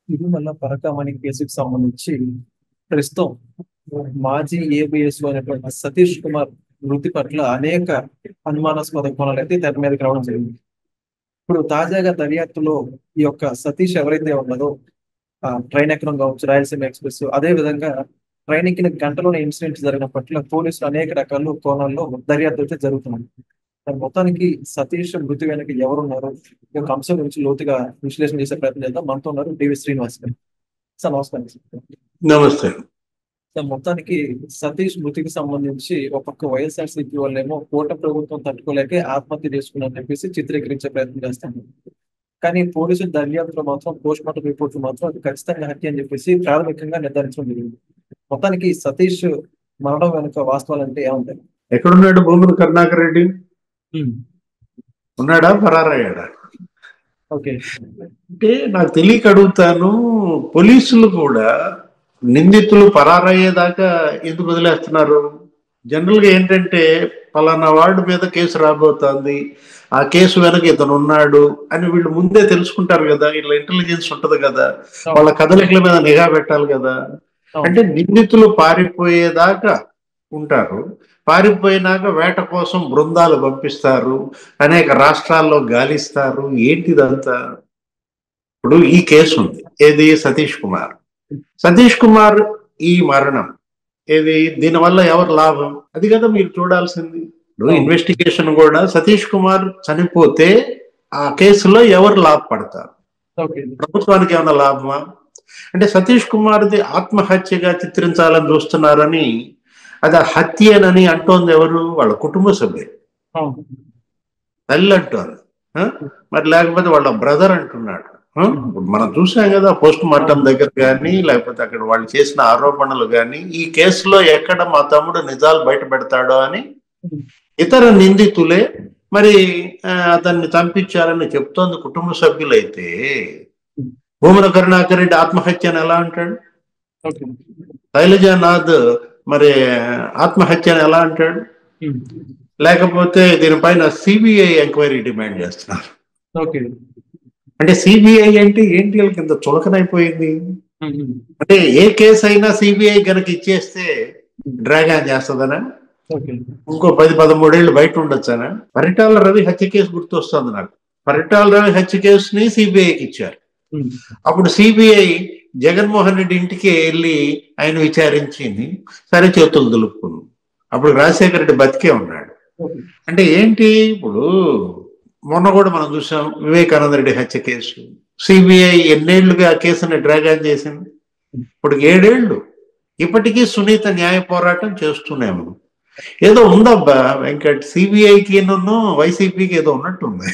తిరుమల పరకామణి కేసుకు సంబంధించి ప్రస్తుతం మాజీ ఏబిఎస్ అయినటువంటి సతీష్ కుమార్ మృతి పట్ల అనేక అనుమానాస్పద కోణాలు అయితే తెర మీదకి రావడం జరిగింది. ఇప్పుడు తాజాగా దర్యాప్తులో ఈ యొక్క సతీష్ ఎవరైతే ఉన్నారో ట్రైన్ ఎక్కడం కావచ్చు, రాయలసీమ ఎక్స్ప్రెస్, అదే విధంగా ట్రైన్ ఎక్కిన గంటలోనే ఇన్సిడెంట్ జరిగిన పట్ల పోలీసులు అనేక రకాల కోణాల్లో దర్యాప్తు అయితే జరుగుతుంది. మరి మొత్తానికి సతీష్ మృతి వెనక ఎవరున్నారు, ఈ యొక్క అంశం గురించి లోతుగా విశ్లేషణ చేసే ప్రయత్నం చేద్దాం. మనతో ఉన్నారు డివి శ్రీనివాస్ గారు. సార్ నమస్కారం సార్. నమస్తే. సార్ మొత్తానికి సతీష్ మృతికి సంబంధించి ఒక పక్క వైఎస్ఆర్సీపీ వాళ్ళేమో కూటమి ప్రభుత్వం తట్టుకోలేకే ఆత్మహత్య చేసుకున్నారని చెప్పేసి చిత్రీకరించే ప్రయత్నం చేస్తాను. కానీ పోలీసుల దర్యాప్తులో మాత్రం పోస్ట్ మార్టం రిపోర్ట్లు మాత్రం అది ఖచ్చితంగా హత్య అని చెప్పేసి ప్రాథమికంగా నిర్ధారించడం జరిగింది. మొత్తానికి సతీష్ మరణం వెనుక వాస్తవాలు అంటే ఏముంటాయి? ఎక్కడున్నాడు భూమన కరుణాకర్ రెడ్డి? ఉన్నాడా, పరారయ్యాడా? ఓకే, అంటే నాకు తెలియక అడుగుతాను, పోలీసులు కూడా నిందితులు పరారయ్యేదాకా ఎందుకు వదిలేస్తున్నారు? జనరల్ గా ఏంటంటే పలానా వార్డు మీద కేసు రాబోతోంది, ఆ కేసు వెనక ఇతను ఉన్నాడు అని వీళ్ళు ముందే తెలుసుకుంటారు కదా. ఇట్లా ఇంటెలిజెన్స్ ఉంటది కదా, వాళ్ళ కదలికల మీద నిఘా పెట్టాలి కదా. అంటే నిందితులు పారిపోయేదాకా ఉంటారు, పారిపోయినాక వేట కోసం బృందాలు పంపిస్తారు, అనేక రాష్ట్రాల్లో గాలిస్తారు. ఏంటిదంతా? ఇప్పుడు ఈ కేసు ఉంది, ఏది సతీష్ కుమార్. సతీష్ కుమార్ ఈ మరణం ఏది, దీనివల్ల ఎవరు లాభం? అది కదా మీరు చూడాల్సింది. ఇప్పుడు ఇన్వెస్టిగేషన్ కూడా సతీష్ కుమార్ చనిపోతే ఆ కేసులో ఎవరు లాభపడతారు? ప్రభుత్వానికి ఏమైనా లాభమా? అంటే సతీష్ కుమార్ది ఆత్మహత్యగా చిత్రించాలని చూస్తున్నారని, అది హత్యనని అంటోంది ఎవరు? వాళ్ళ కుటుంబ సభ్యులు, తల్లి అంటోంది. మరి లేకపోతే వాళ్ళ బ్రదర్ అంటున్నాడు. మనం చూసాం కదా పోస్ట్ మార్టం దగ్గర కానీ, లేకపోతే అక్కడ వాళ్ళు చేసిన ఆరోపణలు కానీ, ఈ కేసులో ఎక్కడ మా తమ్ముడు నిజాలు బయట పెడతాడో అని ఇతర నిందితులే మరి అతన్ని చంపించారని చెప్తోంది కుటుంబ సభ్యులైతే, భూమన కరుణాకర్ రెడ్డి ఆత్మహత్య అని ఎలా అంటాడు? శైలజానాథ్ మరి ఆత్మహత్య అని ఎలా అంటాడు? లేకపోతే దీనిపైన సిబిఐ ఎంక్వైరీ డిమాండ్ చేస్తున్నారు. అంటే సిబిఐ అంటే ఏంటి? వాళ్ళకి ఇంత చులకనైపోయింది. అంటే ఏ కేసు అయినా సిబిఐ కనుక ఇచ్చేస్తే డ్రాగ్ ఆన్ చేస్తుందనా? ఇంకో 10-13 ఏళ్ళు బయట ఉండొచ్చానా? పరిటాల రవి హత్య కేసు గుర్తొస్తుంది నాకు. పరిటాల రవి హత్య కేసుని సిబిఐకి ఇచ్చారు. అప్పుడు సిబిఐ జగన్మోహన్ రెడ్డి ఇంటికి వెళ్ళి ఆయన విచారించింది, సరే చేతులు దులుపుకుంది. అప్పుడు రాజశేఖర రెడ్డి బతికే ఉన్నాడు. అంటే ఏంటి? ఇప్పుడు మొన్న కూడా మనం చూసాం వివేకానంద రెడ్డి హత్య కేసు. సిబిఐ ఎన్నేళ్లుగా ఆ కేసుని డ్రాగ్ ఆన్ చేసింది? ఇప్పుడు 7 ఏళ్ళు. ఇప్పటికీ సునీత న్యాయ పోరాటం చేస్తున్నాము. ఏదో ఉందబ్బా వెంకట్, సిబిఐకి వైసీపీకి ఏదో ఉన్నట్టుంది.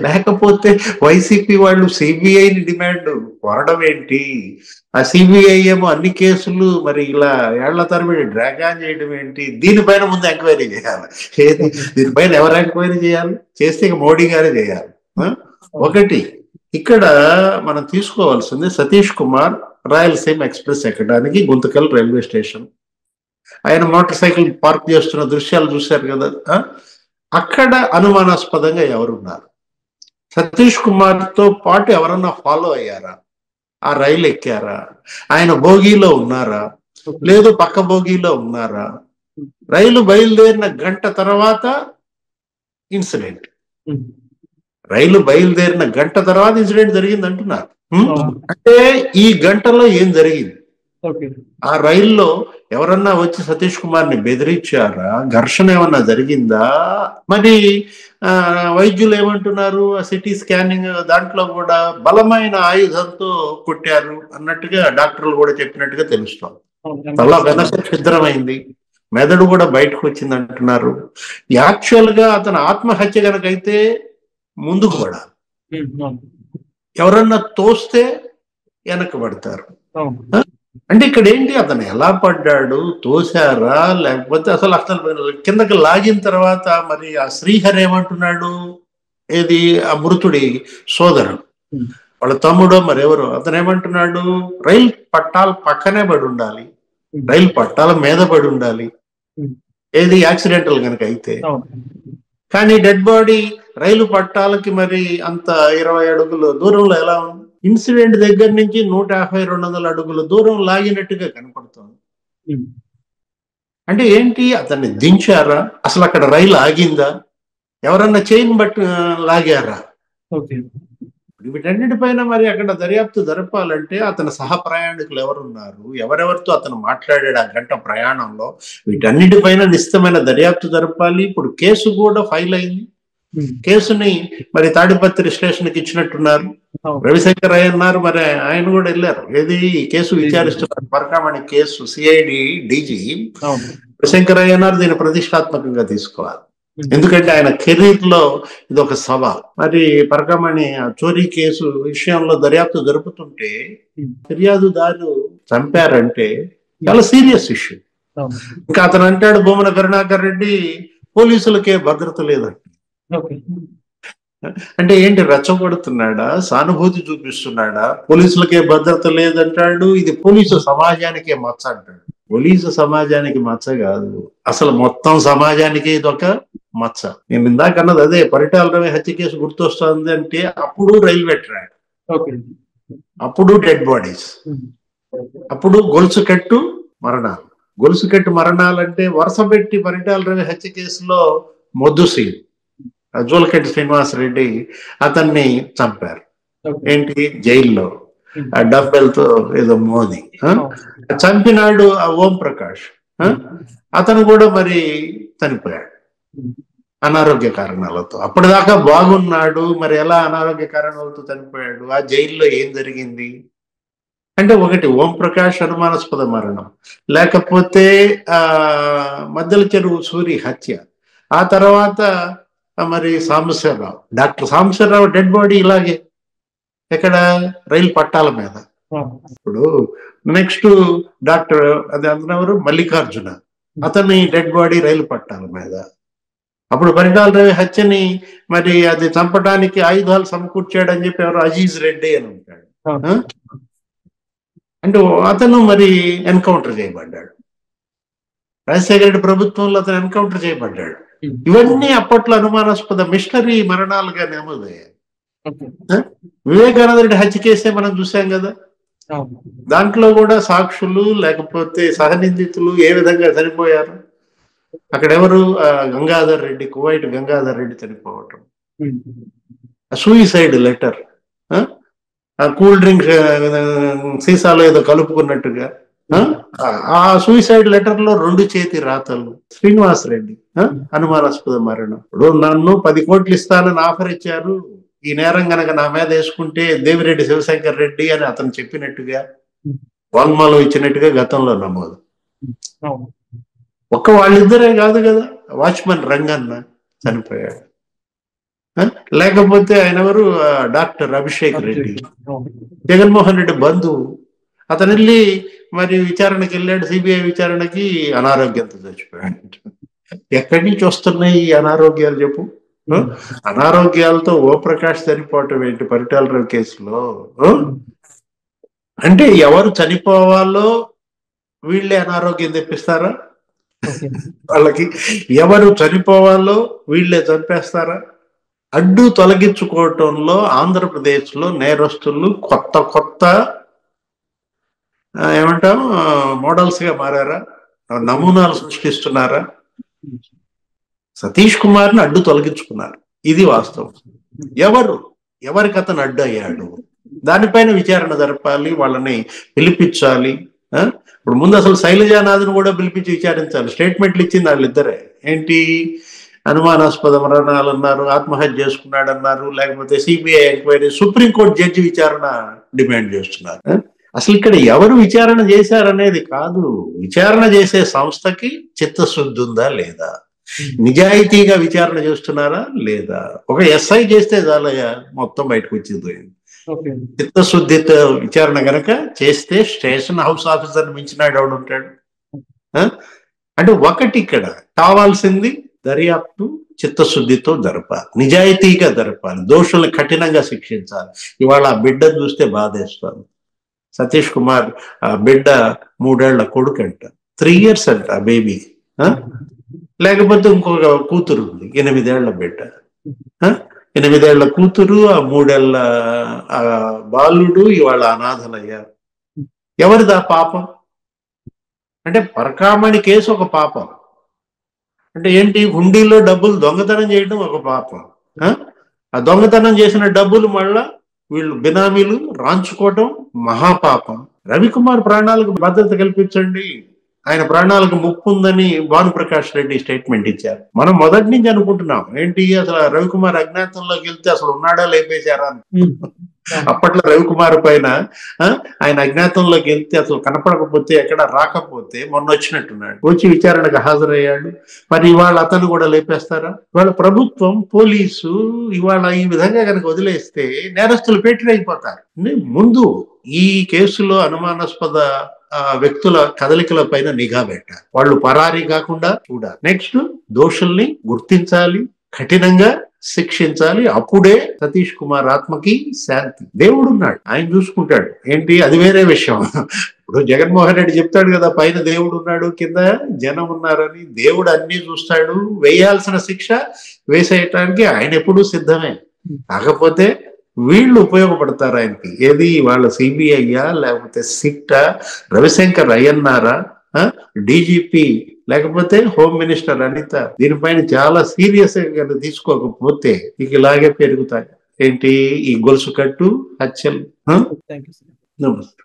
లేకపోతే వైసీపీ వాళ్ళు సిబిఐని డిమాండ్ కోరడం ఏంటి? ఆ సిబిఐ ఏమో అన్ని కేసులు మరి ఇలా ఏళ్ల తరబడి డ్రాగ్ ఆన్ చేయడం ఏంటి? దీనిపైన ముందు ఎంక్వైరీ చేయాలి. ఏది దీనిపైన ఎవరు ఎంక్వైరీ చేయాలి? చేస్తే ఇక మోడీ గారే చేయాలి. ఒకటి ఇక్కడ మనం తీసుకోవాల్సింది, సతీష్ కుమార్ రాయలసీమ ఎక్స్ప్రెస్ ఎక్కడానికి గుంతకల్ రైల్వే స్టేషన్, ఆయన మోటార్ సైకిల్ పార్క్ చేస్తున్న దృశ్యాలు చూశారు కదా. అక్కడ అనుమానాస్పదంగా ఎవరున్నారు? సతీష్ కుమార్ తో పాటు ఎవరన్నా ఫాలో అయ్యారా? ఆ రైలు ఎక్కారా? ఆయన బోగీలో ఉన్నారా? లేదు పక్క బోగీలో ఉన్నారా? రైలు బయలుదేరిన గంట తర్వాత ఇన్సిడెంట్, రైలు బయలుదేరిన గంట తర్వాత ఇన్సిడెంట్ జరిగింది అంటున్నారు. అంటే ఈ గంటలో ఏం జరిగింది? ఆ రైల్లో ఎవరన్నా వచ్చి సతీష్ కుమార్ ని బెదిరించారా? ఘర్షణ ఏమన్నా జరిగిందా? మరి వైద్యులు ఏమంటున్నారు? ఆ సిటీ స్కానింగ్ దాంట్లో కూడా బలమైన ఆయుధంతో కొట్టారు అన్నట్టుగా డాక్టర్లు కూడా చెప్పినట్టుగా తెలుస్తోంది. తల వెనక ఛిద్రమైంది, మెదడు కూడా బయటకు వచ్చింది అంటున్నారు. యాక్చువల్ గా అతను ఆత్మహత్య కనుకైతే ముందుకు పడాలి, ఎవరన్నా తోస్తే వెనక్కి పడతారు. అంటే ఇక్కడ ఏంటి, అతను ఎలా పడ్డాడు? తోసారా? లేకపోతే అసలు కిందకి లాగిన తర్వాత మరి ఆ శ్రీహరి ఏమంటున్నాడు? ఏది ఆ మృతుడి సోదరుడు, వాళ్ళ తమ్ముడో మరెవరో, అతను ఏమంటున్నాడు? రైలు పట్టాల పక్కనే పడి ఉండాలి, రైలు పట్టాల మీద పడి ఉండాలి, ఏది యాక్సిడెంటల్ కనుక అయితే. కానీ డెడ్ బాడీ రైలు పట్టాలకి మరి అంత 20 అడుగుల దూరంలో ఎలా ఉంది? ఇన్సిడెంట్ దగ్గర నుంచి 150-200 అడుగుల దూరం లాగినట్టుగా కనపడుతుంది. అంటే ఏంటి, అతన్ని దించారా, అసలు అక్కడ రైలు ఆగిందా, ఎవరన్నా చైన్ బట్టి లాగారా? వీటన్నిటిపైన మరి అక్కడ దర్యాప్తు జరపాలంటే అతని సహ ప్రయాణికులు ఎవరున్నారు, ఎవరెవరితో అతను మాట్లాడాడు ఆ గంట ప్రయాణంలో, వీటన్నిటిపైన నిశ్చితమైన దర్యాప్తు జరపాలి. ఇప్పుడు కేసు కూడా ఫైల్ అయింది. కేసుని మరి తాడిపత్రి స్టేషన్కి ఇచ్చినట్టున్నారు. రవిశంకర్ అయ్యన్నారు, మరి ఆయన కూడా వెళ్ళారు. ఏది ఈ కేసు విచారిస్తున్నారు, పరకామణి కేసు సిఐడి డీజీ రవిశంకర్ అయ్యన్నారు దీన్ని ప్రతిష్టాత్మకంగా తీసుకోవాలి. ఎందుకంటే ఆయన కెరీర్ లో ఇది ఒక సవాల్. మరి పరకామణి చోరీ కేసు విషయంలో దర్యాప్తు జరుపుతుంటే ఫిర్యాదుదారు చంపారంటే చాలా సీరియస్ ఇష్యూ. ఇంకా అతను అంటాడు, భూమన కరుణాకర్ రెడ్డి పోలీసులకే భద్రత లేదంట. అంటే ఏంటి, రెచ్చగొడుతున్నాడా, సానుభూతి చూపిస్తున్నాడా? పోలీసులకే భద్రత లేదంటాడు, ఇది పోలీసు సమాజానికే మచ్చ అంటాడు. పోలీసు సమాజానికి మచ్చ కాదు, అసలు మొత్తం సమాజానికి ఇది ఒక మచ్చ. నేను ఇందాక అన్నది అదే, పరిటాల రవి హత్య కేసు గుర్తొస్తుంది అంటే అప్పుడు రైల్వే ట్రాక్, అప్పుడు డెడ్ బాడీస్, అప్పుడు గొలుసు కట్టు మరణాలు. గొలుసు కట్టు మరణాలంటే వరుస పెట్టి పరిటాల రవి హత్య కేసులో మొద్దు సీన్ జోలకంటి శ్రీనివాసరెడ్డి అతన్ని చంపారు. ఏంటి, జైల్లో ఆ డబ్బెలతో ఏదో మోదీ చంపినాడు. ఆ ఓం ప్రకాష్ అతను కూడా మరి చనిపోయాడు అనారోగ్య కారణాలతో. అప్పటిదాకా బాగున్నాడు, మరి ఎలా అనారోగ్య కారణాలతో చనిపోయాడు? ఆ జైల్లో ఏం జరిగింది అంటే, ఒకటి ఓం ప్రకాష్ అనుమానాస్పద మరణం, లేకపోతే మద్దెల చెరువు సూరి హత్య, ఆ తర్వాత మరి Sambasivarao, doctor Sambasivarao dead body ఇలాగే ఎక్కడ, రైలు పట్టాల మీద. ఇప్పుడు నెక్స్ట్ డాక్టర్ అది అందరూ మల్లికార్జున, అతని డెడ్ బాడీ రైలు పట్టాల మీద. అప్పుడు పరిటాల రవి హత్యని మరి అది చంపడానికి ఆయుధాలు సమకూర్చాడని చెప్పి ఎవరు, అజీజ్ రెడ్డి అని ఉంటాడు. అంటే అతను మరి ఎన్కౌంటర్ చేయబడ్డాడు. రాజశేఖర రెడ్డి ప్రభుత్వంలో అతను ఎన్కౌంటర్ చేయబడ్డాడు. ఇవన్నీ అప్పట్లో అనుమానాస్పద మిస్టరీ మరణాలుగా నమోదయ్యాయి. వివేకానంద రెడ్డి హత్య కేసే మనం చూసాం కదా, దాంట్లో కూడా సాక్షులు లేకపోతే సహనిందితులు ఏ విధంగా చనిపోయారు. అక్కడ ఎవరు, గంగాధర్ రెడ్డి, కువైట్ గంగాధర్ రెడ్డి చనిపోవటం, సూయిసైడ్ లెటర్, కూల్ డ్రింక్ సీసాలో ఏదో కలుపుకున్నట్టుగా, ఆ సూయిసైడ్ లెటర్ లో 2 చేతి రాతలు. శ్రీనివాస్ రెడ్డి అనుమానాస్పద మరణం. ఇప్పుడు నన్ను 10 కోట్లు ఇస్తానని ఆఫర్ ఇచ్చారు, ఈ నేరం గనక నా మీద వేసుకుంటే దేవిరెడ్డి శివశంకర్ రెడ్డి అని అతను చెప్పినట్టుగా వాంగ్మూలం ఇచ్చినట్టుగా గతంలో నమోదు. ఒక్క వాళ్ళిద్దరే కాదు కదా, వాచ్మెన్ రంగన్న చనిపోయాడు. లేకపోతే ఆయన ఎవరు, డాక్టర్ అభిషేక్ రెడ్డి, జగన్మోహన్ రెడ్డి బంధువు, అతను వెళ్ళి మరి విచారణకి వెళ్ళాడు, సిబిఐ విచారణకి, అనారోగ్యంతో చచ్చిపోయాడు. ఎక్కడి నుంచి వస్తున్నాయి ఈ అనారోగ్యాలు చెప్పు? అనారోగ్యాలతో ఓ ప్రకాష్ చనిపోవటం ఏంటి పరిటాల రవి కేసులో? అంటే ఎవరు చనిపోవాలో వీళ్ళే అనారోగ్యం తెప్పిస్తారా? వాళ్ళకి ఎవరు చనిపోవాలో వీళ్ళే చంపేస్తారా? అడ్డు తొలగించుకోవటంలో ఆంధ్రప్రదేశ్ లో నేరస్తులు కొత్త కొత్త ఏమంటాం మోడల్స్ గా మారారా, నమూనాలు సృష్టిస్తున్నారా? సతీష్ కుమార్ని అడ్డు తొలగించుకున్నారు, ఇది వాస్తవం. ఎవరికి అతను అడ్డు అయ్యాడు దానిపైన విచారణ జరపాలి, వాళ్ళని పిలిపించాలి. ఇప్పుడు ముందు అసలు శైలజానాథ్ను కూడా పిలిపించి విచారించాలి. స్టేట్మెంట్లు ఇచ్చింది వాళ్ళిద్దరే. ఏంటి, అనుమానాస్పద మరణాలు అన్నారు, ఆత్మహత్య చేసుకున్నాడు అన్నారు, లేకపోతే సిబిఐ ఎంక్వైరీ, సుప్రీంకోర్టు జడ్జి విచారణ డిమాండ్ చేస్తున్నారు. అసలు ఇక్కడ ఎవరు విచారణ చేశారనేది కాదు, విచారణ చేసే సంస్థకి చిత్తశుద్ధి ఉందా లేదా, నిజాయితీగా విచారణ చేస్తున్నారా లేదా. ఒక ఎస్ఐ చేస్తే చాలయ్యా మొత్తం బయటకు వచ్చింది. చిత్తశుద్ధితో విచారణ గనక చేస్తే స్టేషన్ హౌస్ ఆఫీసర్ మించినాడు ఎవడు ఉంటాడు? అంటే ఒకటి ఇక్కడ కావాల్సింది దర్యాప్తు చిత్తశుద్ధితో జరపాలి, నిజాయితీగా జరపాలి, దోషుల్ని కఠినంగా శిక్షించాలి. ఇవాళ ఆ బిడ్డను చూస్తే బాధేస్తాను. సతీష్ కుమార్ ఆ బిడ్డ 3 ఏళ్ల కొడుకు అంట, 3 years అంట ఆ బేబీ. లేకపోతే ఇంకొక కూతురు ఉంది 8 ఏళ్ల బిడ్డ. 8 ఏళ్ల కూతురు, ఆ 3 ఏళ్ల ఆ బాలుడు ఇవాళ అనాథలయ్యారు. ఎవరిదా పాపం? అంటే పరకామణి కేసు ఒక పాపం. అంటే ఏంటి? హుండీలో డబ్బులు దొంగతనం చేయడం ఒక పాపం. ఆ దొంగతనం చేసిన డబ్బులు మళ్ళా వీళ్ళు బినామీలు రాంచుకోవటం మహాపాపం. రవికుమార్ ప్రాణాలకు భద్రత కల్పించండి, ఆయన ప్రాణాలకు ముప్పు ఉందని భానుప్రకాష్ రెడ్డి స్టేట్మెంట్ ఇచ్చారు. మనం మొదటి నుంచి అనుకుంటున్నాం ఏంటి, అసలు రవికుమార్ అజ్ఞాతంలోకి వెళ్తే అసలు ఉన్నాడా లేపేశారా అని. అప్పట్లో రవికుమార్ పైన ఆయన అజ్ఞాతంలోకి వెళ్తే అసలు కనపడకపోతే, ఎక్కడ రాకపోతే మొన్న వచ్చినట్టున్నాడు, వచ్చి విచారణకు హాజరయ్యాడు. మరి ఇవాళ అతను కూడా లేపేస్తారా? ఇవాళ ప్రభుత్వం, పోలీసు ఇవాళ ఈ విధంగా కనుక వదిలేస్తే నేరస్తులు అయిపోతారు. ముందు ఈ కేసులో అనుమానాస్పద వ్యక్తుల కదలికల పైన నిఘా పెట్టాలి, వాళ్ళు పరారీ కాకుండా చూడాలి. నెక్స్ట్ దోషుల్ని గుర్తించాలి, కఠినంగా శిక్షించాలి. అప్పుడే సతీష్ కుమార్ ఆత్మకి శాంతి. దేవుడు ఉన్నాడు, ఆయన చూసుకుంటాడు. ఏంటి అది వేరే విషయం. ఇప్పుడు జగన్మోహన్ రెడ్డి చెప్తాడు కదా, పైన దేవుడు ఉన్నాడు, కింద జనం ఉన్నారని. దేవుడు అన్ని చూస్తాడు, వేయాల్సిన శిక్ష వేసేయటానికి ఆయన ఎప్పుడూ సిద్ధమే. కాకపోతే వీళ్ళు ఉపయోగపడతారు ఆయనకి. ఏది వాళ్ళ సిబిఐయా లేకపోతే సిట్టా, రవిశంకర్ అయ్యన్నారా, డీజీపీ లేకపోతే హోమ్ మినిస్టర్ అనిత, దీనిపైన చాలా సీరియస్ గా తీసుకోకపోతే ఇక ఇలాగే పెరుగుతాయి. ఏంటి ఈ గొలుసు కట్టు హత్యలు. నమస్తే.